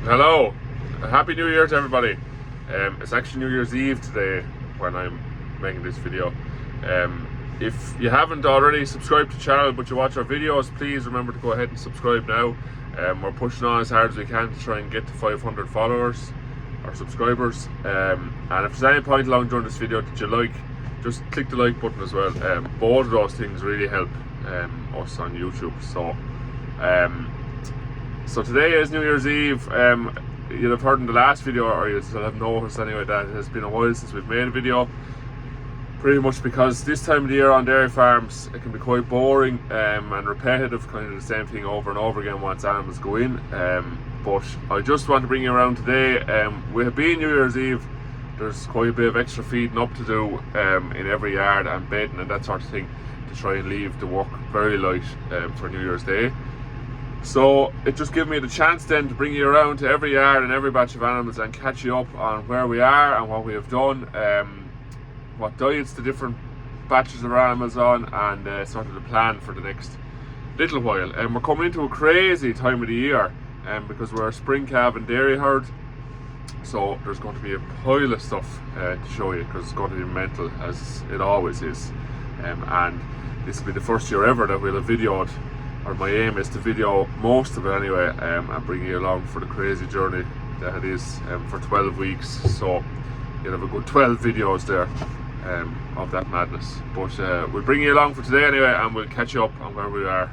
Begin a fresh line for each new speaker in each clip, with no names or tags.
Hello, Happy New Year to everybody. It's actually New Year's Eve today when I'm making this video. If you haven't already subscribed to the channel but you watch our videos, please remember to go ahead and subscribe now. We're pushing on as hard as we can to try and get to 500 followers or subscribers. And if there's any point along during this video that you like, just click the like button as well. Both of those things really help us on YouTube. So today is New Year's Eve. You'll have heard in the last video, or you'll have noticed anyway, that it has been a while since we've made a video. Pretty much because this time of the year on dairy farms it can be quite boring and repetitive, kind of the same thing over and over again once animals go in. But I just want to bring you around today. With it being New Year's Eve, there's quite a bit of extra feeding up to do in every yard and bedding and that sort of thing, to try and leave the work very light for New Year's Day. So it just gives me the chance then to bring you around to every yard and every batch of animals and catch you up on where we are and what we have done, what diets the different batches of animals on, and sort of the plan for the next little while. And we're coming into a crazy time of the year because we're a spring calving dairy herd, so there's going to be a pile of stuff to show you, because it's going to be mental as it always is. And this will be the first year ever that we'll have videoed, or my aim is to video most of it anyway, and bring you along for the crazy journey that it is for 12 weeks. So you'll have a good 12 videos there of that madness. But we'll bring you along for today anyway, and we'll catch you up on where we are.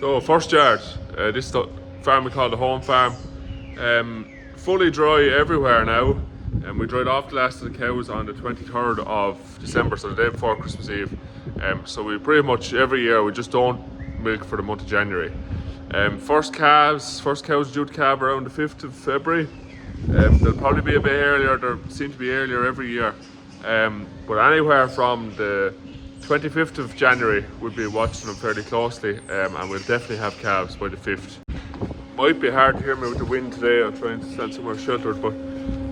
So first yard, this is the farm we call the home farm. Fully dry everywhere now, and we dried off the last of the cows on the 23rd of December, so the day before Christmas Eve. So we pretty much every year we just don't milk for the month of January. First cows due to calve around the 5th of February. They'll probably be a bit earlier, they seem to be earlier every year. But anywhere from the 25th of January we'll be watching them fairly closely, and we'll definitely have calves by the 5th. Might be hard to hear me with the wind today, I'm trying to stand somewhere sheltered, but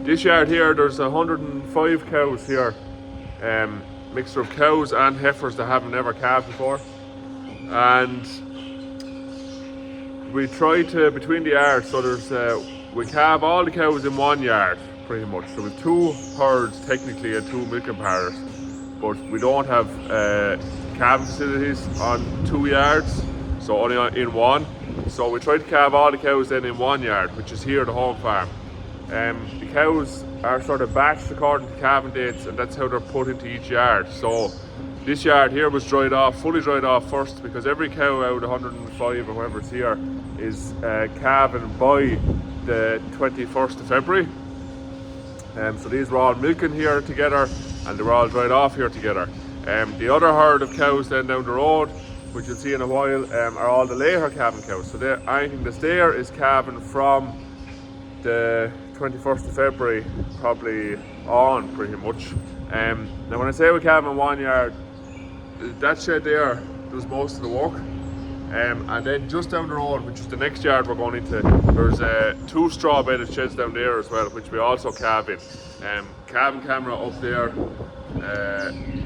this yard here there's 105 cows here, mixture of cows and heifers that haven't ever calved before. And we try to, between the yards, so there's we calve all the cows in one yard pretty much, so with two herds technically and two milking parlours. But we don't have calving facilities on 2 yards, so only in one. So we try to calve all the cows then in 1 yard, which is here the home farm. The cows are sort of batched according to calving dates, and that's how they're put into each yard. So this yard here was dried off, fully dried off first, because every cow out of 105 or whatever's here is calving by the 21st of February. So these were all milking here together, and they were all dried off here together. The other herd of cows then down the road, which you'll see in a while, are all the later calving cows. So anything that's there is calving from the 21st of February probably on, pretty much. Now when I say we calve in 1 yard, that shed there does most of the work. And then just down the road, which is the next yard we're going into, there's 2 straw bedded sheds down there as well, which we also calve in. Calving camera up there,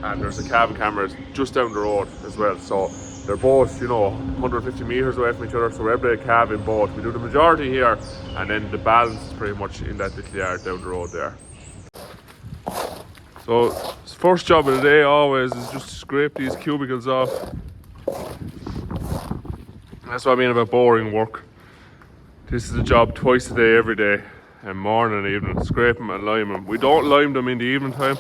and there's a calving camera just down the road as well. So they're both, 150 metres away from each other, so we're able to calve in both. We do the majority here, and then the balance is pretty much in that little yard down the road there. So first job of the day always is just to scrape these cubicles off. That's what I mean about boring work. This is a job twice a day, every day, and morning and evening. Scrape them and lime them. We don't lime them in the evening time,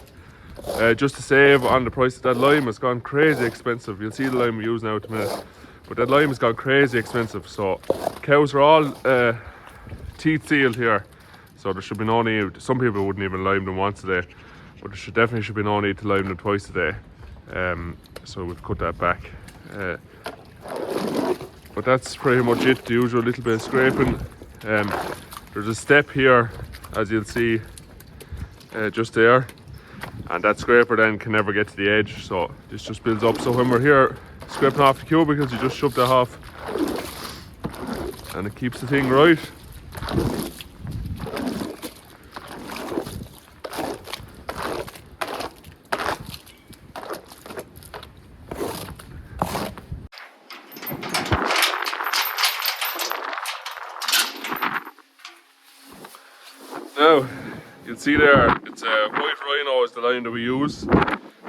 just to save on the price. That lime has gone crazy expensive. You'll see the lime we use now in a minute, but that lime has gone crazy expensive. So cows are all teeth sealed here, so there should be no need. Some people wouldn't even lime them once a day, but there definitely should be no need to lime them twice a day. So we've cut that back. But that's pretty much it, the usual little bit of scraping. There's a step here, as you'll see, just there, and that scraper then can never get to the edge, so this just builds up. So when we're here scraping off the cubicles, you just shove that off and it keeps the thing right. Now, you can see there, it's a white rhino is the lime that we use. So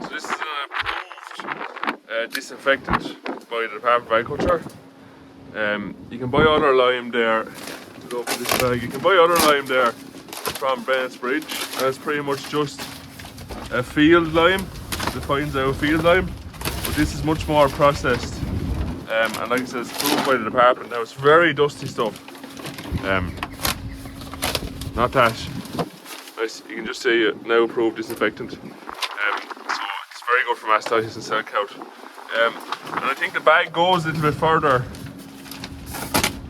this is an approved disinfectant by the Department of Agriculture. You can buy other lime there, to open this bag, you can buy other lime there from Brent's Bridge, and it's pretty much just a field lime, defines out field lime, but this is much more processed. And like I said, it's approved by the department. Now it's very dusty stuff. Not that nice, you can just see it now approved disinfectant. So it's very good for mastitis and cell count. And I think the bag goes a little bit further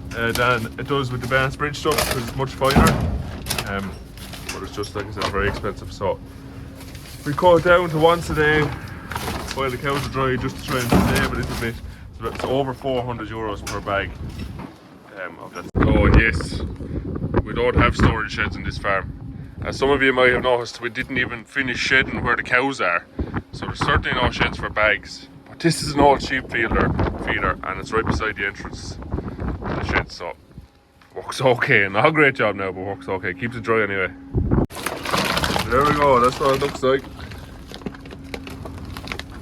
than it does with the Brent's Bridge stuff because it's much finer. But it's just, like I said, very expensive. So we cut it down to once a day while the cows are dry, just to try and save a little bit. So it's over €400 per bag of that. Oh yes. We don't have storage sheds in this farm. As some of you might have noticed, we didn't even finish shedding where the cows are. So there's certainly no sheds for bags. But this is an old sheep feeder and it's right beside the entrance to the shed, so works okay. Not a great job now, but works okay. Keeps it dry anyway. There we go, that's what it looks like.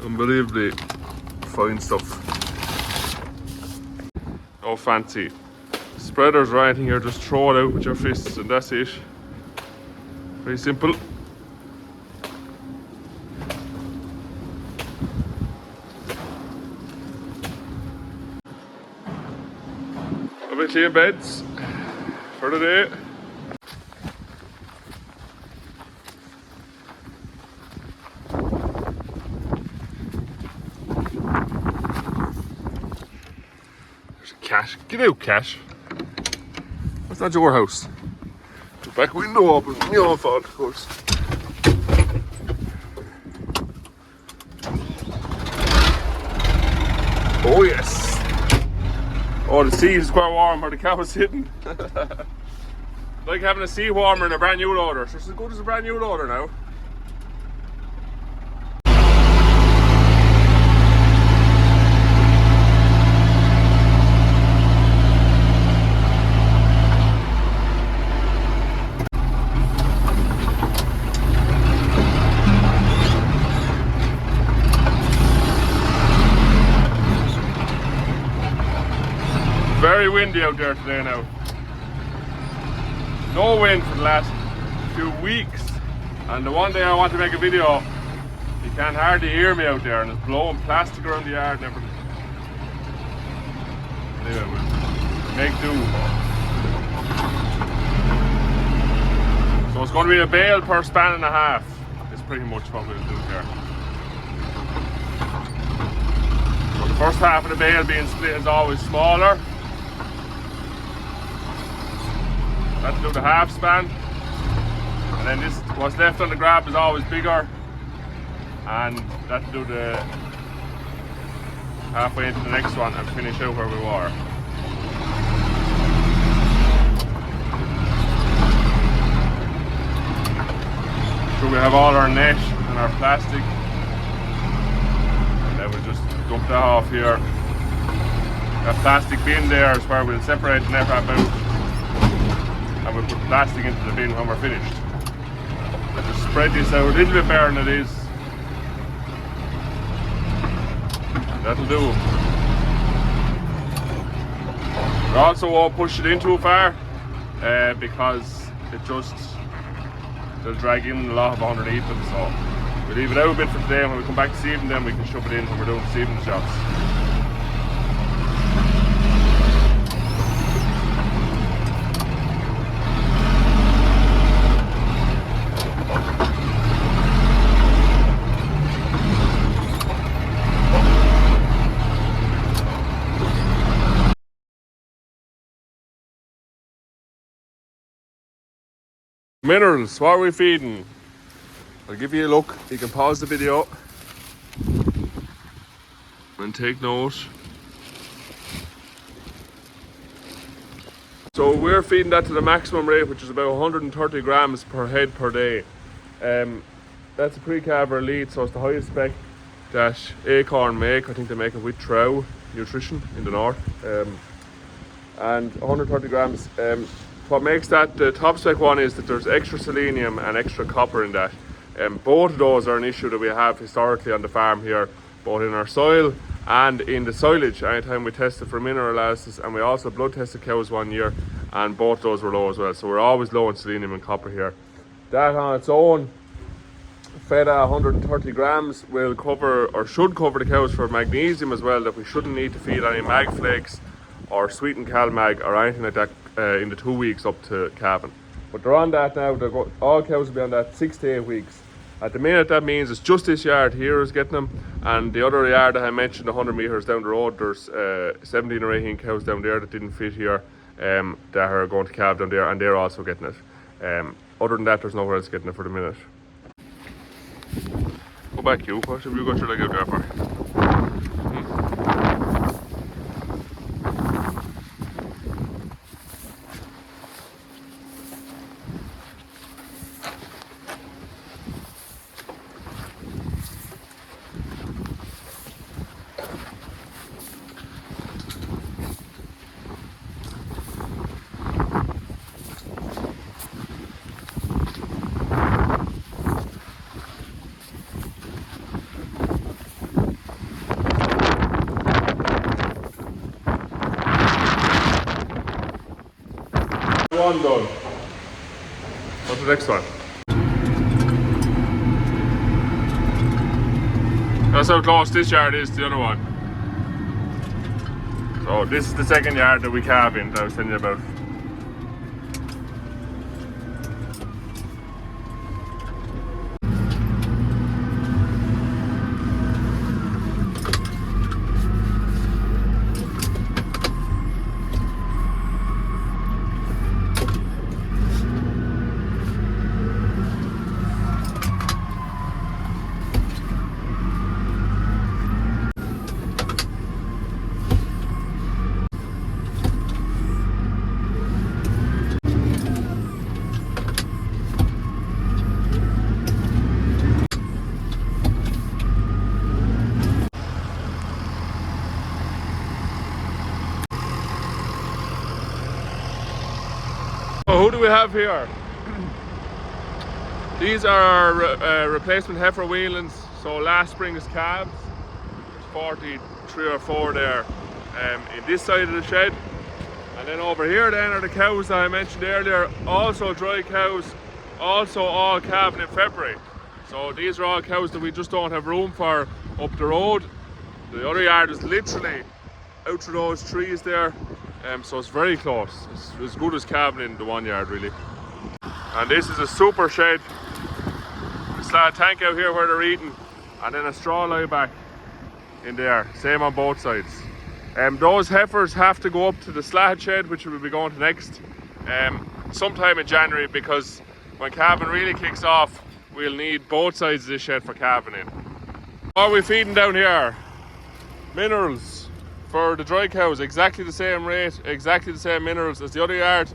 Unbelievably fine stuff. No fancy spreaders or anything here, just throw it out with your fists and that's it. Very simple. A bit clean beds for the day. There's a cat. Get out, cat. That's not your house. The back window open. Your fault, of course. Oh yes. Oh, the sea is quite warm where the cow is sitting. Like having a sea warmer in a brand new loader. So it's as good as a brand new loader now. Very windy out there today now. No wind for the last few weeks. And the one day I want to make a video, you can hardly hear me out there and it's blowing plastic around the yard and everything. Anyway, we'll make do. So it's going to be a bale per span and a half. It's pretty much what we'll do here. So the first half of the bale being split is always smaller. That'll do the half span, and then this, what's left on the grab is always bigger, and that'll do the halfway into the next one and finish out where we were. So we have all our net and our plastic, and then we'll just dump that off here. That plastic bin there is where we'll separate the net wrap out. And we'll put the plastic into the bin when we're finished. We'll just spread this out a little bit better than it is. That'll do. We also won't push it in too far because it just will drag in a lot of underneath it. So we'll leave it out a bit for today, and when we come back this evening then we can shove it in when we're doing this evening's jobs. Minerals, what are we feeding? I'll give you a look. You can pause the video and take note. So we're feeding that to the maximum rate, which is about 130 grams per head per day. That's a pre-calver elite, so it's the highest spec that Acorn make. I think they make it with Trow Nutrition in the north. And 130 grams. What makes that the top spec one is that there's extra selenium and extra copper in that. Both of those are an issue that we have historically on the farm here, both in our soil and in the silage. Anytime we tested for mineral analysis, and we also blood tested cows 1 year, and both those were low as well. So we're always low in selenium and copper here. That on its own, fed at 130 grams, will cover, or should cover, the cows for magnesium as well, that we shouldn't need to feed any mag flakes or sweetened calmag or anything like that in the 2 weeks up to calving. But they're on that now. All cows will be on that 6 to 8 weeks. At the minute, that means it's just this yard here is getting them, and the other yard that I mentioned 100 metres down the road, there's 17 or 18 cows down there that didn't fit here, that are going to calve down there, and they're also getting it. Other than that, there's nowhere else getting it for the minute. Go back, you. What have you got your leg out there for? One done. What's the next one? That's how close this yard is to the other one. So this is the second yard that we calve in that I was telling you about. So who do we have here? These are our replacement heifer weanlings. So last spring's calves. There's 43 or 4 there in this side of the shed. And then over here then are the cows that I mentioned earlier, also dry cows, also all calving in February. So these are all cows that we just don't have room for up the road. The other yard is literally out through those trees there. So it's very close. It's as good as calving in the 1 yard really. And this is a super shed. There's a tank out here where they're eating, and then a straw lie back in there. Same on both sides. Those heifers have to go up to the slat shed, which we'll be going to next sometime in January, because when calving really kicks off, we'll need both sides of this shed for calving in. What are we feeding down here? Minerals. For the dry cows, exactly the same rate, exactly the same minerals as the other yard.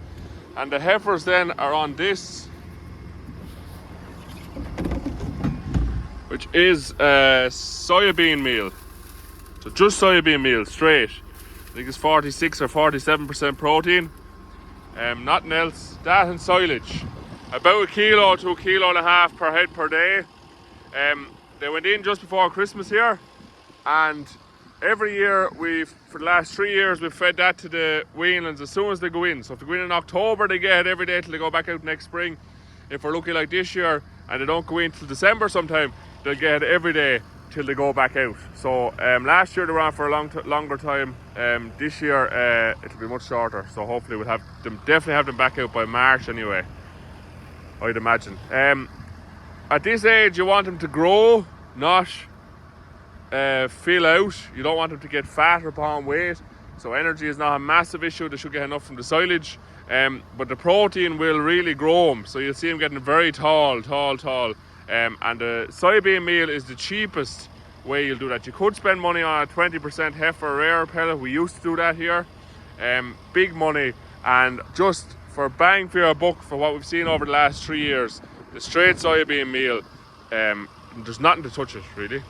And the heifers then are on this, which is soybean meal. So just soybean meal, straight. I think it's 46 or 47% protein. Nothing else. That and silage. About 1 kilo to 1.5 kilos per head per day. They went in just before Christmas here, and every year for the last 3 years, we've fed that to the weanlings as soon as they go in. So if they go in October, they get it every day till they go back out next spring. If we're lucky like this year and they don't go in till December sometime, they'll get it every day till they go back out. So last year they were on for a longer time. This year it'll be much shorter. So hopefully we'll definitely have them back out by March anyway, I'd imagine. At this age, you want them to grow, not fill out. You don't want them to get fat or put on weight. So energy is not a massive issue. They should get enough from the silage. But the protein will really grow them. So you'll see them getting very tall. And the soybean meal is the cheapest way you'll do that. You could spend money on a 20% heifer rare pellet. We used to do that here. Big money, and just for bang for your buck for what we've seen over the last 3 years, the straight soybean meal, there's nothing to touch it really.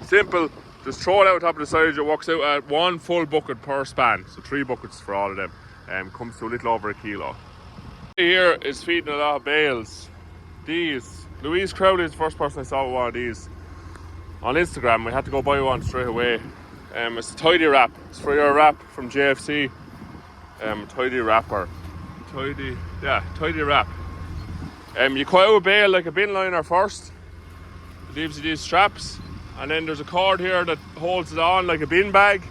Simple, just throw it out on top of the silage. It works out at 1 full bucket per span, so 3 buckets for all of them. Comes to a little over 1 kilo. Here is feeding a lot of bales. These, Louise Crowley is the first person I saw with one of these on Instagram. We had to go buy one straight away. It's a tidy wrap. It's for your wrap from JFC. Tidy wrapper. Tidy wrap. You cut out a bale like a bin liner first. It gives you these straps, and then there's a cord here that holds it on like a bin bag.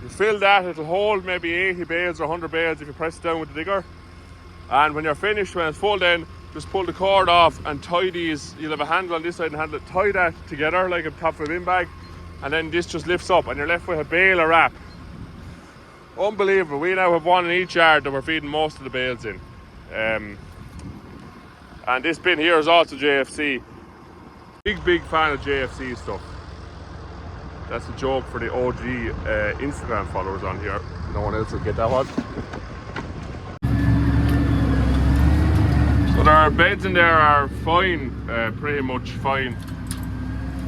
You fill that, it'll hold maybe 80 bales or 100 bales if you press it down with the digger. And when you're finished, when it's full, then just pull the cord off and tie these. You'll have a handle on this side and handle it. Tie that together like a top of a bin bag, and then this just lifts up and you're left with a bale of wrap. Unbelievable. We now have one in each yard that we're feeding most of the bales in. And this bin here is also JFC. Big fan of JFC stuff. That's a joke for the OG Instagram followers on here. No one else will get that one. So their beds in there are fine, pretty much fine.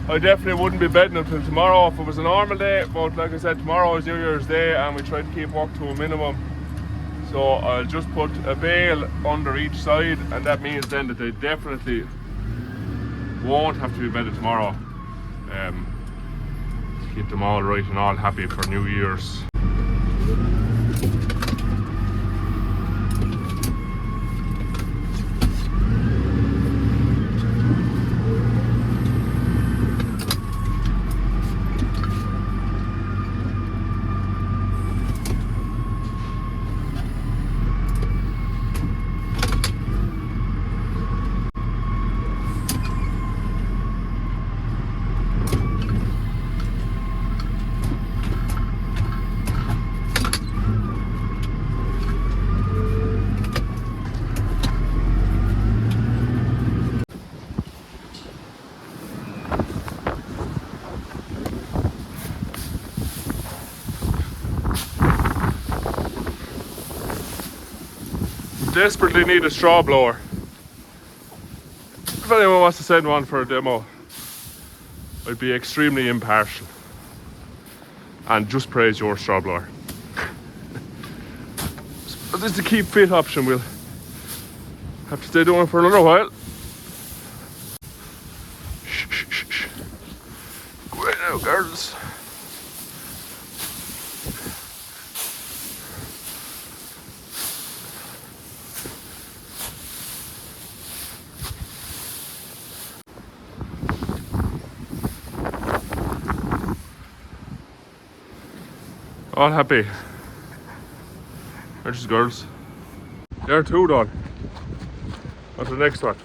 I definitely wouldn't be bedding until tomorrow if it was a normal day, but like I said, tomorrow is New Year's Day and we try to keep work to a minimum. So I'll just put a bale under each side, and that means then that they definitely won't have to be bedded tomorrow. Keep them all right and all happy for New Year's. Desperately need a straw blower. If anyone wants to send one for a demo, I'd be extremely impartial and just praise your straw blower. So this is the keep fit option. We'll have to stay doing it for another while. Shh. Go away now, girls. All happy. There's the girls. There are 2 done. What's the next one?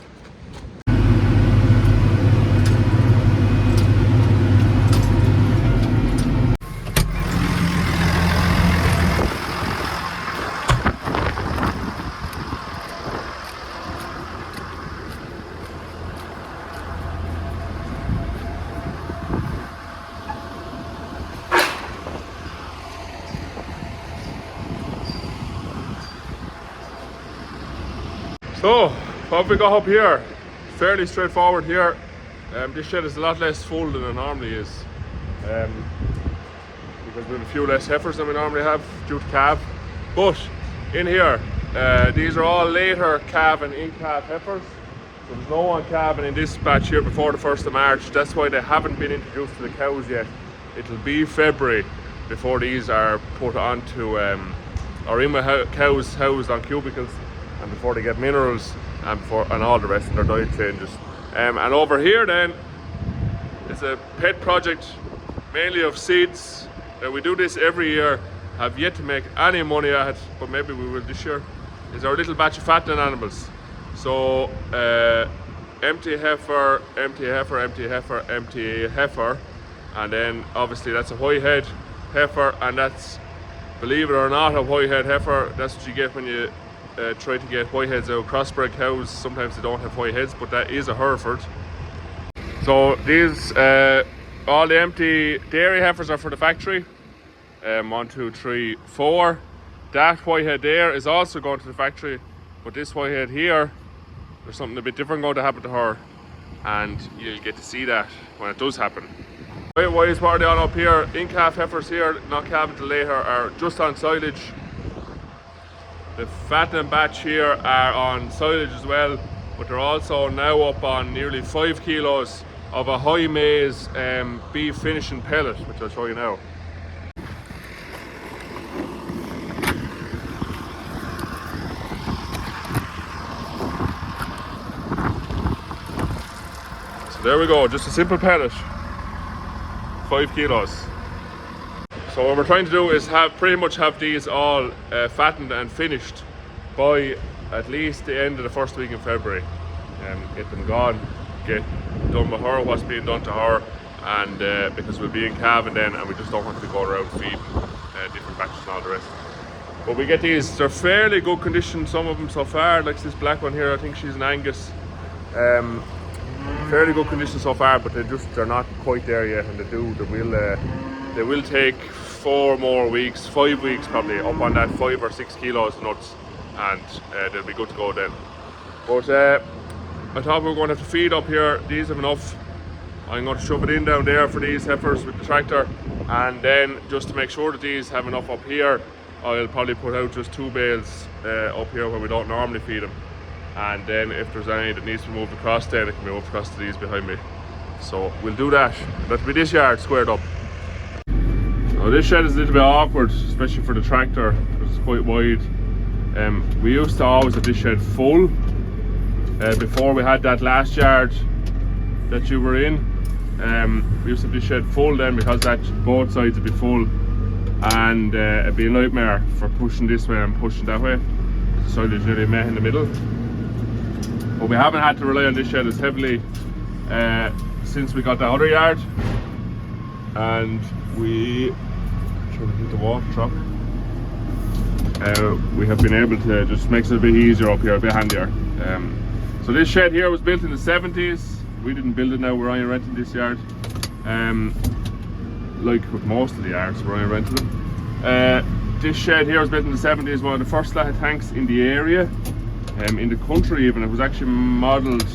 So, what we got up here, fairly straightforward here. This shed is a lot less full than it normally is. Because we have a few less heifers than we normally have due to calve. But in here, these are all later calving in-calf heifers. So there's no one calving in this batch here before the 1st of March. That's why they haven't been introduced to the cows yet. It'll be February before these are put onto, or in with cows housed on cubicles, and before they get minerals and all the rest of their diet changes. And over here then, it's a pet project mainly of seeds. We do this every year, have yet to make any money at it, but maybe we will this year. Is our little batch of fattening animals. So empty heifer, empty heifer, empty heifer, empty heifer, and then obviously that's a high head heifer, and that's, believe it or not, a whitehead heifer. That's what you get when you try to get whiteheads out of crossbred cows. Sometimes they don't have whiteheads, but that is a Hereford. So these, all the empty dairy heifers are for the factory. 1, 2, 3, 4. That whitehead there is also going to the factory, but this whitehead here, there's something a bit different going to happen to her, and you'll get to see that when it does happen. Weight-wise, what are they on up here? In-calf heifers here, not calving till later, are just on silage. The fattening batch here are on silage as well, but they're also now up on nearly 5 kilos of a high maize beef finishing pellet, which I'll show you now. So there we go, just a simple pellet, 5 kilos. So what we're trying to do is pretty much have these all fattened and finished by at least the end of the first week in February. Get them gone, get done with her, what's being done to her, and because we'll be in calving then, and we just don't want to go around feeding different batches and all the rest. But we get these, they're fairly good condition, some of them so far, like this black one here, I think she's an Angus. Fairly good condition so far, but they're not quite there yet, and they will take 4 more weeks, 5 weeks probably, up on that 5 or 6 kilos of nuts, and they'll be good to go then. But I thought we were going to have to feed up here. These have enough. I'm going to shove it in down there for these heifers with the tractor, and then just to make sure that these have enough up here, I'll probably put out just 2 bales up here where we don't normally feed them, and then if there's any that needs to be moved across, then it can be moved across to these behind me. So we'll do that. That'll be this yard squared up. Now this shed is a little bit awkward, especially for the tractor, because it's quite wide. We used to always have this shed full before we had that last yard that you were in. We used to have this shed full then, because both sides would be full, and it'd be a nightmare for pushing this way and pushing that way. The silage nearly met in the middle. But we haven't had to rely on this shed as heavily since we got the other yard, and we trying to hit the water truck. We have been able to just makes it a bit easier up here, a bit handier. So this shed here was built in the 70s. We didn't build it now, we're only renting this yard. Like with most of the yards, we're only renting them. This shed here was built in the 70s, one of the first slat tanks in the area. In the country even. It was actually modelled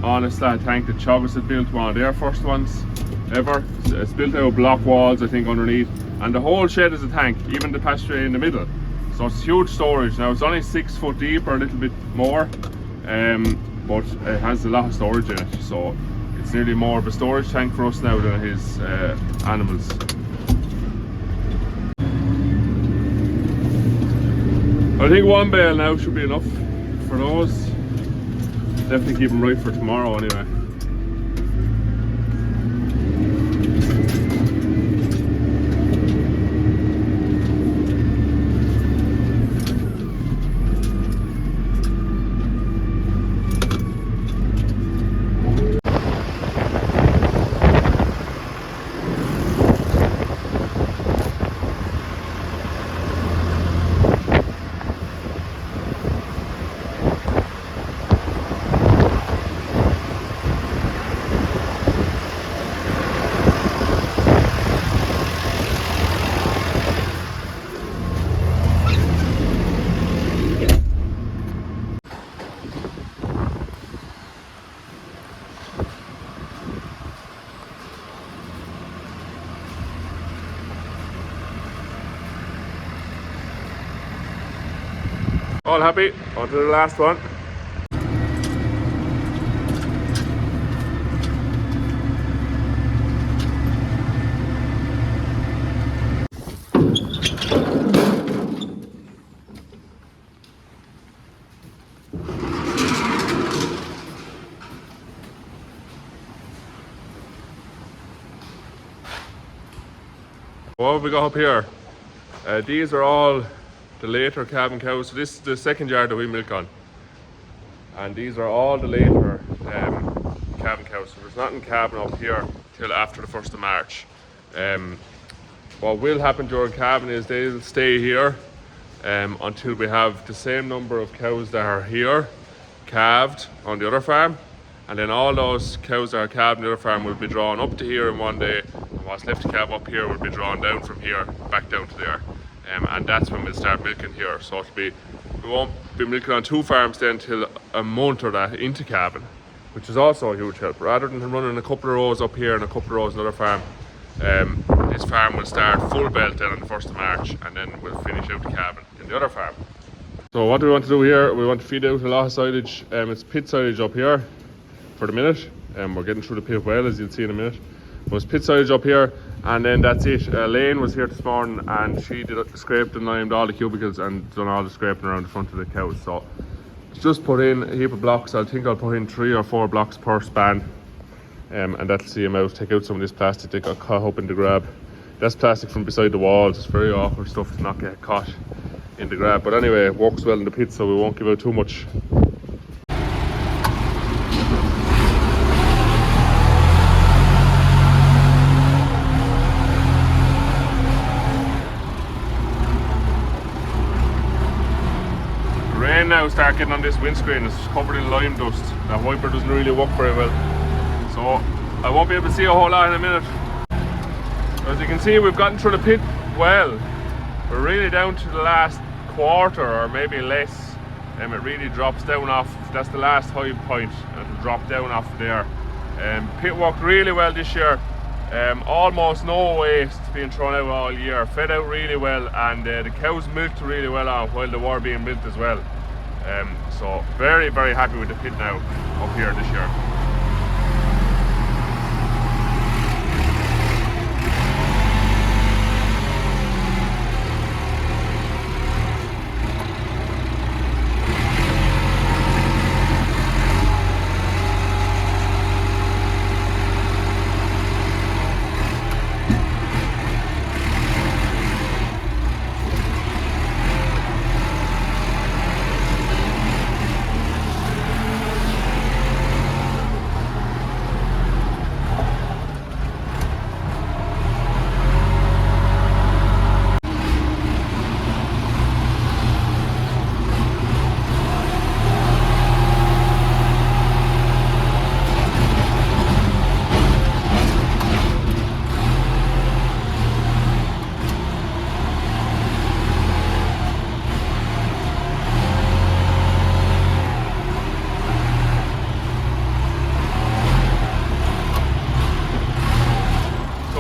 on a slat tank that Chavis had built, one of their first ones ever. It's built out of block walls, I think, underneath. And the whole shed is a tank, even the passageway in the middle. So it's huge storage. Now it's only 6 foot deep or a little bit more, but it has a lot of storage in it. So it's nearly more of a storage tank for us now than his animals. I think 1 bale now should be enough for those. Definitely keep them right for tomorrow anyway. All happy, on to the last one. What have we got up here? These are all the later calving cows. So this is the second yard that we milk on, and these are all the later calving cows. So there's nothing calving up here till after the 1st of March. what will happen during calving is they'll stay here until we have the same number of cows that are here calved on the other farm, and then all those cows that are calved on the other farm will be drawn up to here in one day, and what's left to calve up here will be drawn down from here back down to there, and that's when we'll start milking here. So we won't be milking on 2 farms then till a month or that into calving, which is also a huge help. Rather than running a couple of rows up here and a couple of rows on another farm, this farm will start full belt then on the 1st of March, and then we'll finish out the calving in the other farm. So what do we want to do here? We want to feed out a lot of silage. It's pit silage up here for the minute. We're getting through the pit well, as you'll see in a minute. But it's pit silage up here, and then that's it. Lane was here this morning, and she scraped and limed all the cubicles and done all the scraping around the front of the cows. So it's just put in a heap of blocks. I think I'll put in 3 or 4 blocks per span, and that'll see them out. Take out some of this plastic that got caught up in the grab. That's plastic from beside the walls. It's very awkward stuff to not get caught in the grab, but anyway, it works well in the pit, so we won't give out too much. Rain now start getting on this windscreen. It's covered in lime dust. That wiper doesn't really work very well, so I won't be able to see a whole lot in a minute. As you can see, we've gotten through the pit well. We're really down to the last quarter or maybe less, and it really drops down off. That's the last high point, and it'll drop down off there. Pit worked really well this year. Almost no waste being thrown out all year. Fed out really well, and the cows milked really well out while they were being milked as well. So very, very happy with the pit now up here this year.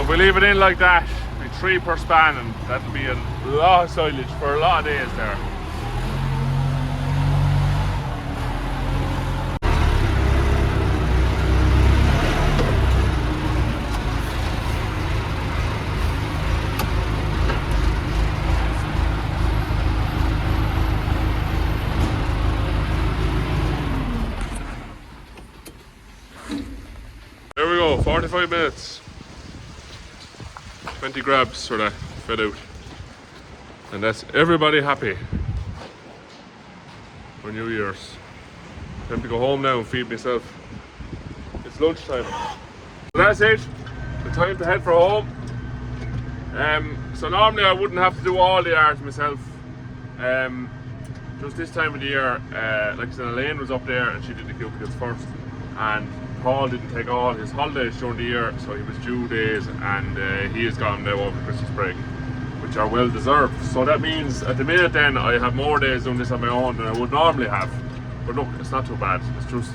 We leave it in like that, be 3 per span, and that'll be a lot of silage for a lot of days there. There we go, 45 minutes. 20 grabs sort of fed out, and that's everybody happy for New Year's. Time to go home now and feed myself. It's lunchtime. So that's it. The time to head for home. So normally I wouldn't have to do all the yards myself. Just this time of the year, like I said, Elaine was up there and she did the cubicles first, and Paul didn't take all his holidays during the year, so he was due days, and he is gone now over Christmas break, which are well deserved. So that means at the minute then I have more days doing this on my own than I would normally have. But look, it's not too bad. It's just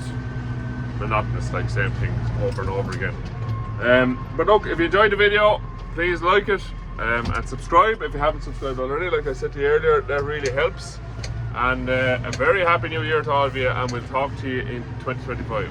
monotonous, like same thing over and over again. But look, if you enjoyed the video, please like it and subscribe if you haven't subscribed already. Like I said to you earlier, that really helps. And a very happy new year to all of you, and we'll talk to you in 2025.